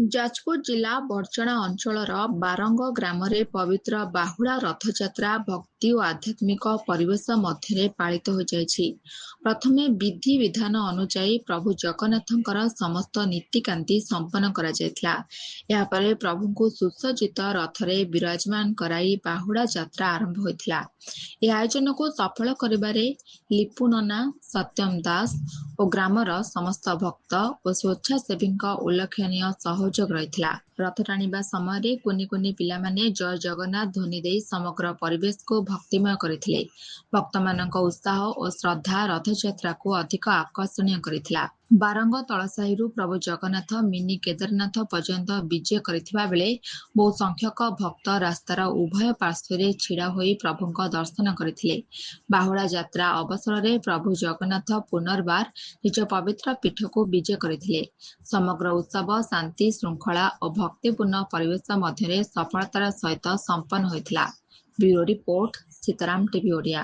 ଯାଜପୁର ଜିଲ୍ଲା ବଡ଼ଚଣା ଅଞ୍ଚଳର ବାରଙ୍ଗ ଗ୍ରାମରେ ପବିତ୍ର ବାହୁଡ଼ା ରଥଯାତ୍ରା ଭକ୍ତି ଓ ଆଧ୍ୟାତ୍ମିକ ପରିବେଶ ମଧ୍ୟରେ ପାଳିତ ହୋଇଯାଇଛି। ପ୍ରଥମେ ବିଧିବିଧାନ ଅନୁଯାୟୀ ପ୍ରଭୁ ଜଗନ୍ନାଥଙ୍କର ସମସ୍ତ ନୀତିକାନ୍ତି ସମ୍ପନ୍ନ କରାଯାଇଥିଲା। ଏହାପରେ ପ୍ରଭୁଙ୍କୁ ସୁସଜ୍ଜିତ ରଥରେ ବିରାଜମାନ କରାଇ ବାହୁଡ଼ା ଯାତ୍ରା ଆରମ୍ଭ ହୋଇଥିଲା। ଏହି ଆୟୋଜନକୁ ସଫଳ କରିବାରେ ଲିପୁ ନନା, ସତ୍ୟମ ଦାସ ଓ ଗ୍ରାମର ସମସ୍ତ ଭକ୍ତ ଓ ସ୍ୱେଚ୍ଛାସେବୀଙ୍କ ଉଲ୍ଲେଖନୀୟ ସହଯୋଗ ରହିଥିଲା। ରଥ ଟାଣିବା ସମୟରେ କୁନି କୁନି ପିଲାମାନେ ଜୟ ଜଗନ୍ନାଥ ଧ୍ୱନି ଦେଇ ସମଗ୍ର ପରିବେଶକୁ ଭକ୍ତିମୟ କରିଥିଲେ। ଭକ୍ତମାନଙ୍କ ଉତ୍ସାହ ଓ ଶ୍ରଦ୍ଧା ରଥଯାତ୍ରାକୁ ଅଧିକ ଆକର୍ଷଣୀୟ କରିଥିଲା। ବାରଙ୍ଗ ତଳସାହିରୁ ପ୍ରଭୁ ଜଗନ୍ନାଥ ମିନି କେଦାରନାଥ ପର୍ଯ୍ୟନ୍ତ ବିଜେ କରିଥିବା ବେଳେ ବହୁ ସଂଖ୍ୟକ ଭକ୍ତ ରାସ୍ତାର ଉଭୟ ପାର୍ଶ୍ୱରେ ଛିଡ଼ା ହୋଇ ପ୍ରଭୁଙ୍କ ଦର୍ଶନ କରିଥିଲେ। ବାହୁଡ଼ା ଯାତ୍ରା ଅବସରରେ ପ୍ରଭୁ ଜଗନ୍ନାଥ ପୁନର୍ବାର ନିଜ ପବିତ୍ର ପୀଠକୁ ବିଜେ କରିଥିଲେ। ସମଗ୍ର ଉତ୍ସବ ଶାନ୍ତି, ଶୃଙ୍ଖଳା ଓ ଭକ୍ତିପୂର୍ଣ୍ଣ ପରିବେଶ ମଧ୍ୟରେ ସଫଳତାର ସହିତ ସମ୍ପନ୍ନ ହୋଇଥିଲା। Bureau report, Sitaram TV Odia.